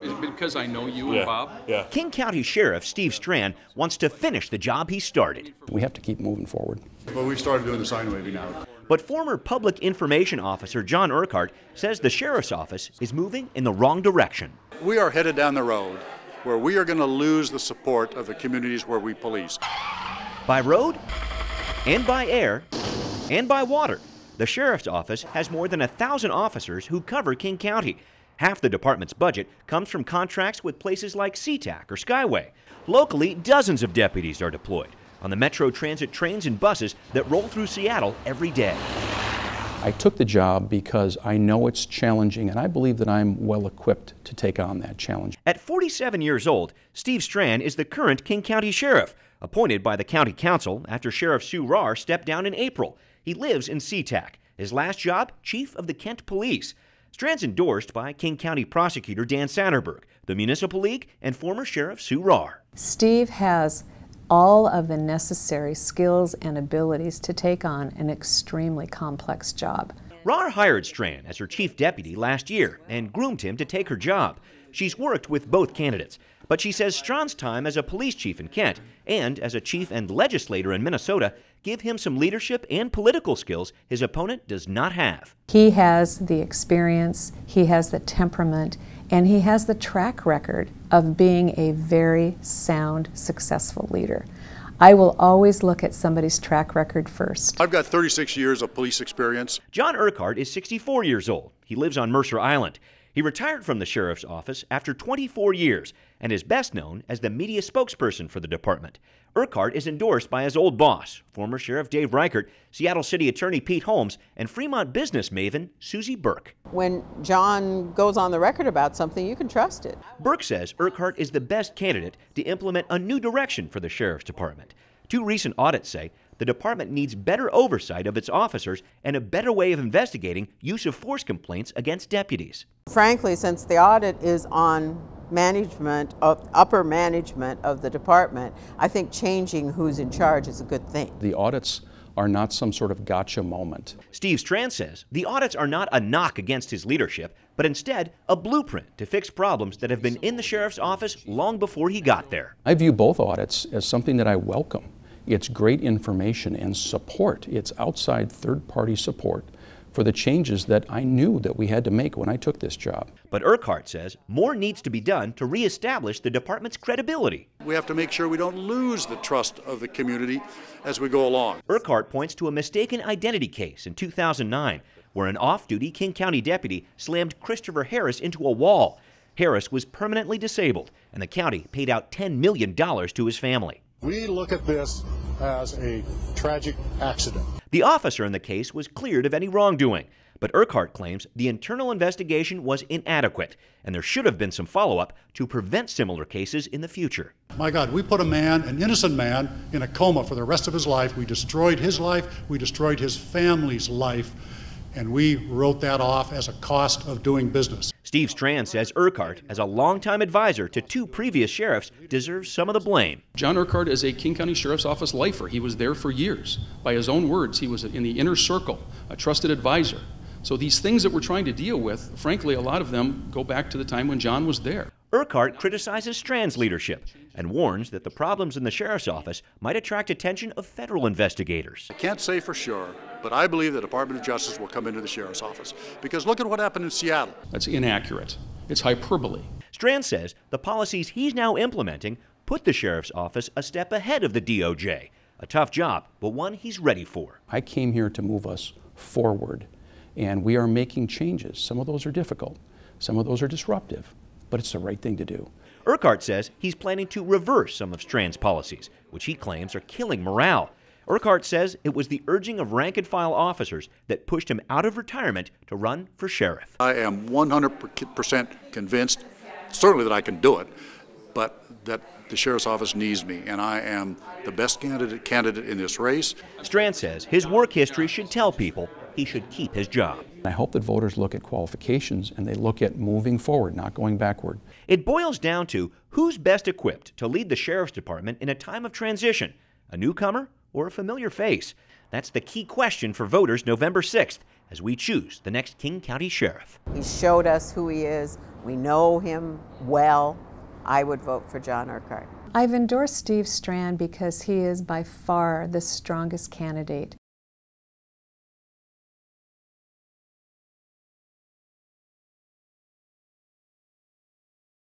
Is it because I know you and Bob? Yeah. King County Sheriff Steve Strachan wants to finish the job he started. We have to keep moving forward. Well, we've started doing the sign waving now. But former Public Information Officer John Urquhart says the Sheriff's Office is moving in the wrong direction. We are headed down the road where we are going to lose the support of the communities where we police. By road, and by air, and by water, the Sheriff's Office has more than 1,000 officers who cover King County. Half the department's budget comes from contracts with places like SeaTac or Skyway. Locally, dozens of deputies are deployed on the Metro Transit trains and buses that roll through Seattle every day. I took the job because I know it's challenging, and I believe that I'm well equipped to take on that challenge. At 47 years old, Steve Strachan is the current King County Sheriff, appointed by the County Council after Sheriff Sue Rahr stepped down in April. He lives in SeaTac. His last job, Chief of the Kent Police. Strachan's endorsed by King County Prosecutor Dan Satterberg, the Municipal League, and former Sheriff Sue Rahr. Steve has all of the necessary skills and abilities to take on an extremely complex job. Rahr hired Strachan as her chief deputy last year and groomed him to take her job. She's worked with both candidates, but she says Strachan's time as a police chief in Kent and as a chief and legislator in Minnesota give him some leadership and political skills his opponent does not have. He has the experience, he has the temperament, and he has the track record of being a very sound, successful leader. I will always look at somebody's track record first. I've got 36 years of police experience. John Urquhart is 64 years old. He lives on Mercer Island. He retired from the Sheriff's Office after 24 years and is best known as the media spokesperson for the department. Urquhart is endorsed by his old boss, former Sheriff Dave Reichert, Seattle City Attorney Pete Holmes, and Fremont business maven Susie Burke. When John goes on the record about something, you can trust it. Burke says Urquhart is the best candidate to implement a new direction for the Sheriff's Department. Two recent audits say the department needs better oversight of its officers and a better way of investigating use of force complaints against deputies. Frankly, since the audit is on management, upper management of the department, I think changing who's in charge is a good thing. The audits are not some sort of gotcha moment. Steve Strachan says the audits are not a knock against his leadership, but instead a blueprint to fix problems that have been in the Sheriff's Office long before he got there. I view both audits as something that I welcome. It's great information and support. It's outside third-party support for the changes that I knew that we had to make when I took this job. But Urquhart says more needs to be done to reestablish the department's credibility. We have to make sure we don't lose the trust of the community as we go along. Urquhart points to a mistaken identity case in 2009 where an off-duty King County deputy slammed Christopher Harris into a wall. Harris was permanently disabled, and the county paid out $10 million to his family. We look at this as a tragic accident. The officer in the case was cleared of any wrongdoing, but Urquhart claims the internal investigation was inadequate, and there should have been some follow-up to prevent similar cases in the future. My God, we put a man, an innocent man, in a coma for the rest of his life. We destroyed his life, we destroyed his family's life, and we wrote that off as a cost of doing business. Steve Strachan says Urquhart, as a longtime advisor to two previous sheriffs, deserves some of the blame. John Urquhart is a King County Sheriff's Office lifer. He was there for years. By his own words, he was in the inner circle, a trusted advisor. So these things that we're trying to deal with, frankly, a lot of them go back to the time when John was there. Urquhart criticizes Strachan's leadership and warns that the problems in the Sheriff's Office might attract attention of federal investigators. I can't say for sure, but I believe the Department of Justice will come into the Sheriff's Office. Because look at what happened in Seattle. That's inaccurate. It's hyperbole. Strachan says the policies he's now implementing put the Sheriff's Office a step ahead of the DOJ. A tough job, but one he's ready for. I came here to move us forward, and we are making changes. Some of those are difficult, some of those are disruptive, but it's the right thing to do. Urquhart says he's planning to reverse some of Strachan's policies, which he claims are killing morale. Urquhart says it was the urging of rank-and-file officers that pushed him out of retirement to run for sheriff. I am 100% convinced, certainly that I can do it, but that the Sheriff's Office needs me, and I am the best candidate in this race. Strachan says his work history should tell people he should keep his job. I hope that voters look at qualifications and they look at moving forward, not going backward. It boils down to who's best equipped to lead the Sheriff's Department in a time of transition, a newcomer or a familiar face. That's the key question for voters November 6th as we choose the next King County Sheriff. He showed us who he is We know him well. I would vote for John Urquhart. I've endorsed Steve Strachan because he is by far the strongest candidate.